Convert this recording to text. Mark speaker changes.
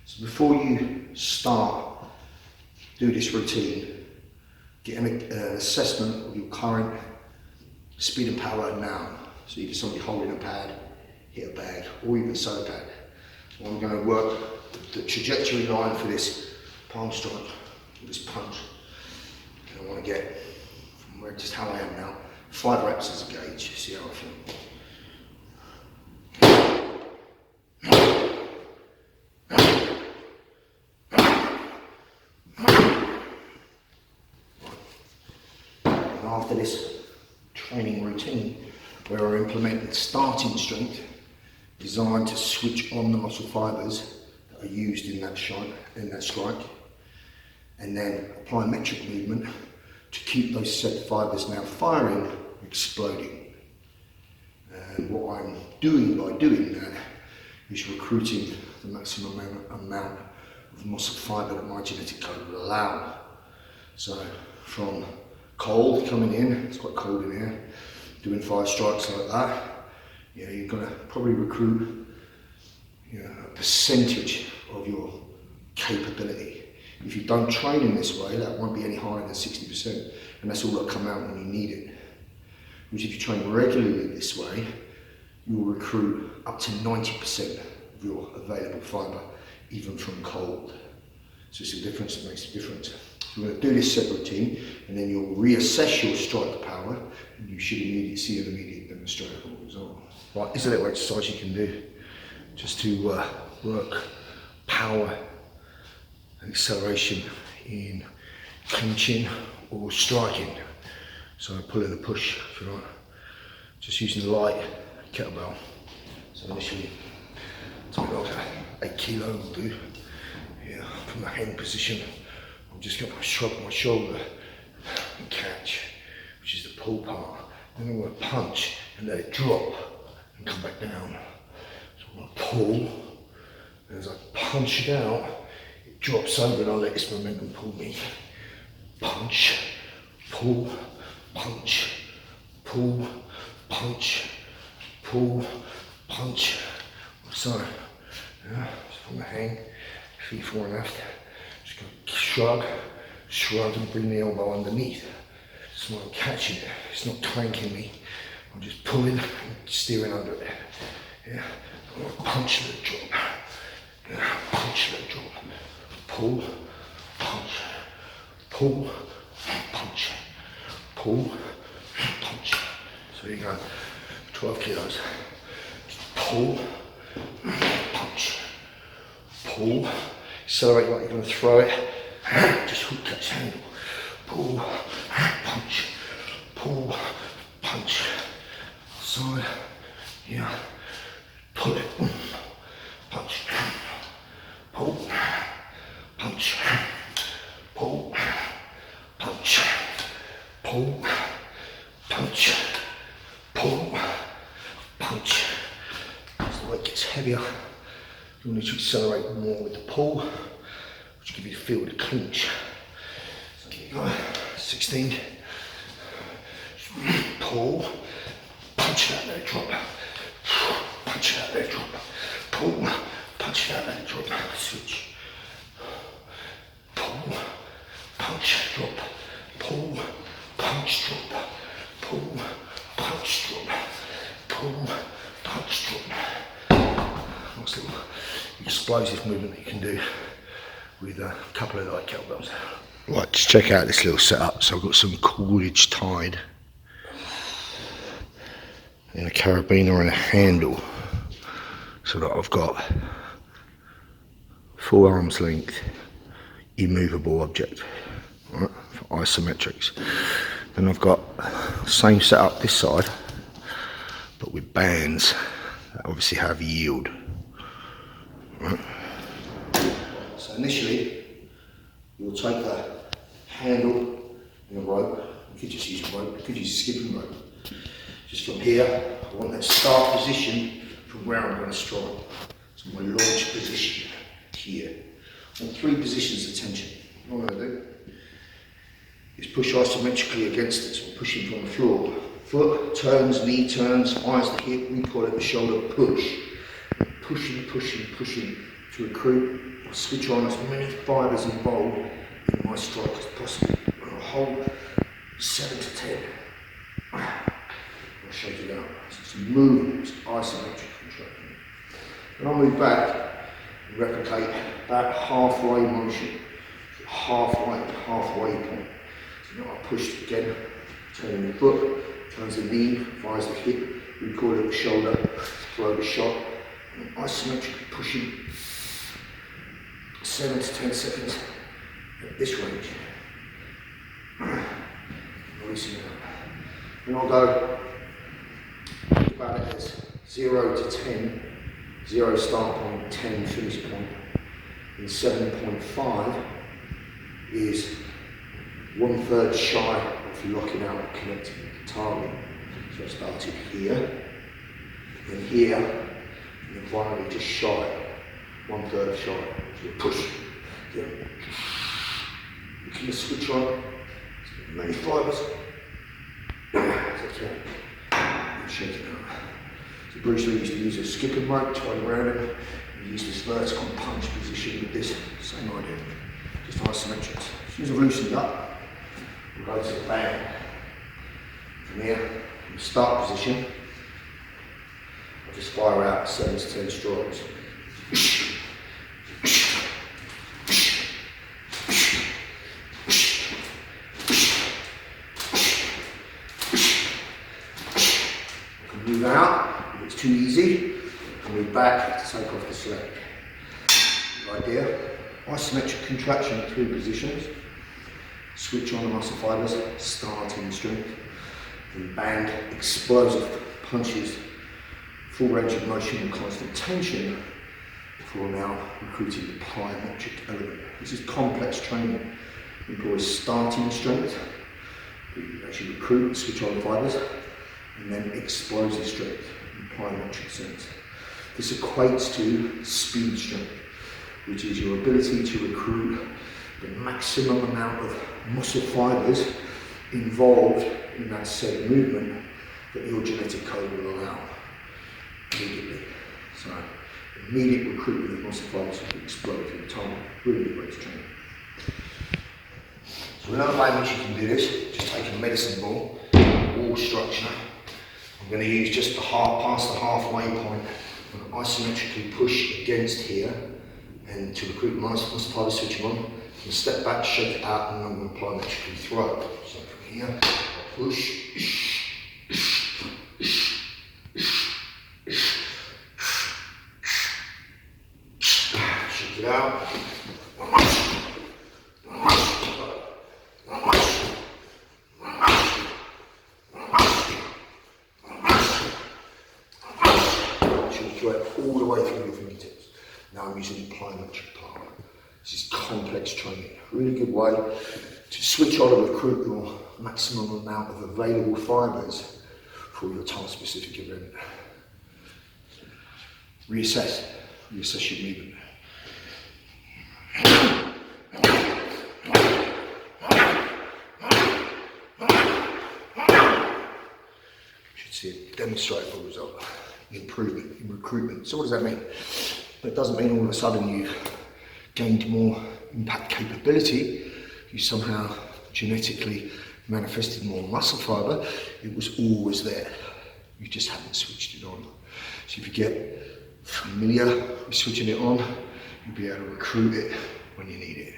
Speaker 1: So before you start, do this routine, get an assessment of your current speed and power now. So either somebody holding a pad, hit a bag, or even solo pad. So I'm going to work the trajectory line for this palm strike, this punch. And I want to get from where, just how I am now, 5 reps as a gauge, see how I feel. And after this training routine, where I implement starting strength designed to switch on the muscle fibres that are used in that strike, and then apply metric movement to keep those set fibres now firing, exploding. And what I'm doing by doing that is recruiting the maximum amount of muscle fibre that my genetic code will allow. So from cold coming in, it's quite cold in here, doing 5 strikes like that, you're going to probably recruit a percentage of your capability. If you don't train in this way, that won't be any higher than 60%, and that's all that'll come out when you need it. Which if you train regularly this way, you will recruit up to 90% of your available fibre, even from cold. So it's a difference that makes a difference. So we're going to do this set routine, and then you'll reassess your strike power, and you should immediately see an immediate demonstrable result. Right, this is a little exercise you can do just to work power and acceleration in clinching or striking. So pull in a push, if you like, just using the light kettlebell. So initially, something like 8 kilo will do. Yeah, from the hang position, I'm just going to shrug my shoulder and catch, which is the pull part. Then I'm going to punch and let it drop and come back down. So I'm going to pull, and as I punch it out, it drops over and I let this momentum pull me. Punch, pull, punch, pull, punch, pull, punch. So, yeah, from the hang, feet forward and left. Just go shrug, shrug and bring the elbow underneath. So I'm catching it, it's not clanking me. I'm just pulling and steering under it. Yeah, I'm gonna punch, let it drop. Yeah, punch, let it drop. Pull, punch, pull, punch, pull, punch. So you go, 12 kilos. Just pull, punch, pull, accelerate like you're going to throw it, just hook that handle, pull, punch, pull, punch, side, yeah, pull it, punch, pull, punch, pull, punch, pull, punch, pull, punch. As the weight gets heavier, you'll need to accelerate more with the pull, which will give you the feel of the clinch. So keep going, 16, pull, punch it out, let it drop, punch it out, let it drop, pull, punch it out, let it drop, switch, pull, punch, drop, pull, punch, drop, pull, punch, drop, pull, punch, drop. Nice little explosive movement that you can do with a couple of light kettlebells. Right, just check out this little setup. So I've got some cordage tied and a carabiner and a handle, so that I've got full arm's length immovable object, right, for isometrics. Then I've got the same setup this side, but with bands that obviously have yield. Right. So initially, you'll take the handle and a rope. You could just use a rope, you could use a skipping rope. Just from here, I want that start position from where I'm going to strike. So my launch position here. I want 3 positions of tension. What I'm going to do is push isometrically against it. So I'm pushing from the floor. Foot turns, knee turns, eyes to hip, recoil at the shoulder, push. Pushing, pushing, pushing to recruit, I switch on as many fibres involved in my strike as possible. And I'll hold 7 to 10. I'll shake it out. So it's movement, it's isometric contraction. Then I'll move back and replicate that halfway motion, halfway point. So now I push again, turning the foot, turns the knee, fires the hip, recoil the shoulder, throw the shot, and isometrically pushing 7 to 10 seconds at this range. Releasing it out. Then I'll go, think about it as 0 to 10, 0 start point, 10 finish point, and 7.5 is 1/3 shy of locking out and connecting with the target. So I started here, then here, and then finally just shy, 1/3 shy. So you push, yeah. You can switch on as many fibres as I can, and shake it out. So Bruce Lee used to use a skipping rope, tied around him, and use this vertical punch position with this, same idea, just isometrics. As soon as I've loosened up, we'll go to the bang. From here, from the start position, I'll just fire out 7 to 10 strikes. Move out, if it's too easy, and move back to take off the slack. Good idea. Isometric contraction at 3 positions. Switch on the muscle fibres, starting strength. Then bang, explosive punches, full range of motion and constant tension before now recruiting the plyometric element. This is complex training. It employs starting strength, you actually recruit, switch on the fibres, and then explosive strength in plyometric sense. This equates to speed strength, which is your ability to recruit the maximum amount of muscle fibres involved in that said movement that your genetic code will allow immediately. So immediate recruitment of muscle fibres will explode through time. Really good way to train. So another way in which you can do this, just take a medicine ball, wall structure. I'm going to use just past the halfway point, and isometrically push against here, and to recruit muscle fibres, switch them on, and step back, shake it out, and I'm going to plyometrically throw. So from here, I'll push, shake it out. All the way through your fingertips. Now I'm using the plyometric power. This is complex training. Really good way to switch on and recruit your maximum amount of available fibres for your task specific event. Reassess your movement. You should see a demonstrable result. Improvement in recruitment. So what does that mean? That doesn't mean all of a sudden you've gained more impact capability. You somehow genetically manifested more muscle fibre. It was always there. You just haven't switched it on. So if you get familiar with switching it on, you'll be able to recruit it when you need it.